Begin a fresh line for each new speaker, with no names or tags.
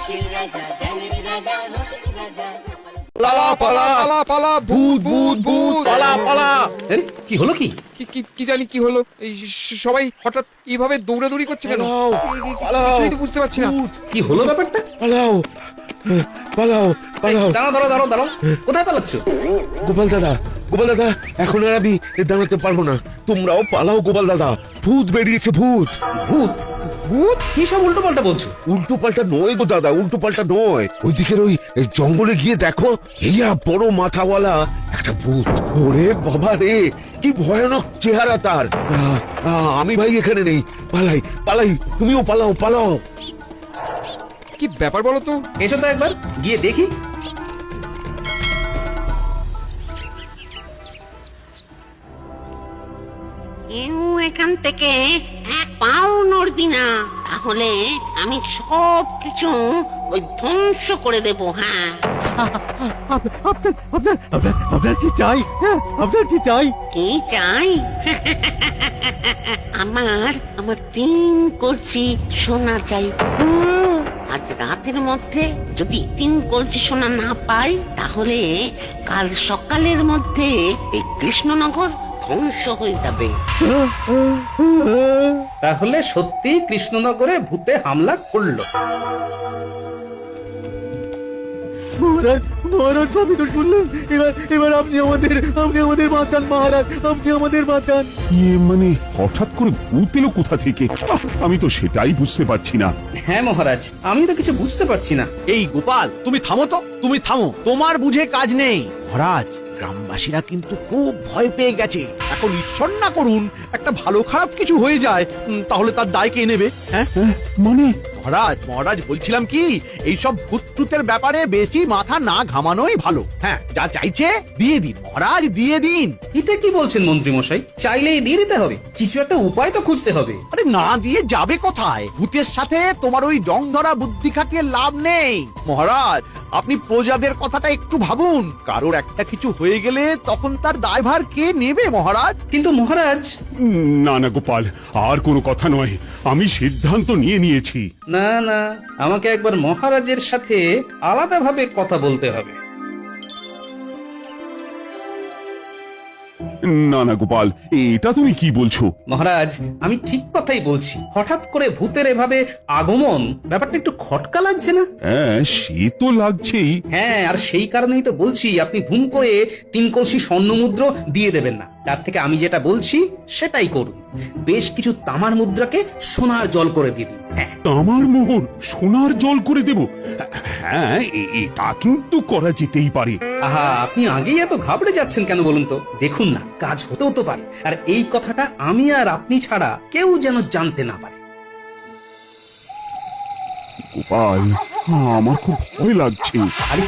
রসের রাজা, জ্ঞানের রাজা, রসের রাজা।
পালা পালা
পালা পালা, ভূত ভূত ভূত।
পালা পালা।
কি হলো কি?
কি জানি কি হলো, এই সবাই হঠাৎ এইভাবে দৌড়াদৌড়ি করছে কেন?
পালাও, পালাও।
কিছুই তো বুঝতে পারছি না।
কি হলো ব্যাপারটা?
পালাও পালাও পালাও।
দাঁড়াও দাঁড়াও দাঁড়াও দাঁড়াও, কোথায় পালাচ্ছ?
গোপাল দাদা এখন আর আমি দাঁড়াতে পারবো না, তোমরাও পালাও গোপাল দাদা, ভূত বেরিয়েছে ভূত।
ভূত? ভূত? কি সব উল্টো পাল্টা বলছো?
উল্টো পাল্টা নয় গো দাদা, উল্টো পাল্টা নয়, ওইদিকের ওই জঙ্গলে গিয়ে দেখো, এইয়া বড় মাথাওয়ালা একটা ভূত। ওরে বাবা রে, কি ভয়ানক চেহারা তার। আমি ভাই এখানে নেই, পালাই পালাই, তুমিও পালাও পালাও।
কি ব্যাপার বলো তো?
এসো তো একবার গিয়ে দেখি।
কেউ এখান থেকে এক পাও নড়বি না, তাহলে আমি সব কিছু ওই ধ্বংস করে দেব। হ্যাঁ,
আপনার কি চাই? আপনার কি চাই?
কি চাই? আমার 3 কলসি সোনা চাই। আজ রাতের মধ্যে যদি 3 কলসি সোনা না পাই, তাহলে কাল সকালের মধ্যে এই কৃষ্ণনগর ধ্বংস হয়ে যাবে।
তাহলে সত্যি কৃষ্ণনগরে ভূতে হামলা করলো?
মহারাজ সবই তো শুনলেন, এবার আপনি আমাদের বাঁচান মহারাজ, আপনি আমাদের বাঁচান।
মানে হঠাৎ করে ভূত এলো কোথা থেকে? আমি তো সেটাই বুঝতে পারছি না।
হ্যাঁ মহারাজ, আমি তো কিছু বুঝতে পারছি না।
এই গোপাল, তুমি থামো তো, তুমি থামো, তোমার বুঝে কাজ নেই। মহারাজ, গ্রামবাসীরা কিন্তু খুব ভয় পেয়ে গেছে। এখন ঈশ্বর না করুন একটা ভালো খারাপ কিছু হয়ে যায়, তাহলে তার দায় কে নেবে? হ্যাঁ
মানে
মহারাজ বলছিলাম কি, এইসব ভূত-টুতের ব্যাপারে বেশি মাথা না ঘামানোই ভালো। হ্যাঁ, যা চাইছে দিয়ে দিন মহারাজ, দিয়ে দিন।
এটা কি বলছেন মন্ত্রী মশাই? চাইলেই দিয়ে দিতে হবে? কিছু একটা উপায় তো খুঁজতে হবে।
আরে না দিয়ে যাবে কোথায়? ভূতের সাথে তোমার ওই জং ধরা বুদ্ধি খাটিয়ে লাভ নেই। মহারাজ, আপনি প্রজাদের কথাটা একটু ভাবুন। কারোর একটা কিছু হয়ে গেলে তখন তার দায়ভার কে নেবে মহারাজ?
কিন্তু মহারাজ।
না না গোপাল, আর কোনো কথা নয়, আমি সিদ্ধান্ত নিয়ে নিয়েছি।
না না, আমাকে একবার মহারাজের সাথে আলাদাভাবে কথা বলতে হবে।
না না গোপাল, এটা তুমি কি বলছো?
মহারাজ, আমি ঠিক কথাই বলছি। হঠাৎ করে ভূতের এভাবে আগমন, ব্যাপারটা একটু খটকা লাগছে না?
হ্যাঁ, সে তো লাগছেই।
হ্যাঁ, আর সেই কারণেই তো বলছি আপনি ধুম করে 3 কলসি স্বর্ণমুদ্র দিয়ে দেবেন না। তার থেকে আমি যেটা বলছি সেটাই করুন। বেশ কিছু তামার মুদ্রাকে সোনার জল করে দিয়ে দিন। হ্যাঁ,
তামার মোহর সোনার জল করে দেব? হ্যাঁ, এটা কিন্তু করা যেতেই পারে।
আহা, আপনি আগেই এত ঘাবড়ে যাচ্ছেন কেন বলুন তো? দেখুন না, কাজ হতেও তো পারে। আর এই কথাটা আমি আর আপনি ছাড়া কেউ যেন জানতে না পারে।
গোপাল, আমার খুব ভয় লাগছে।
আরে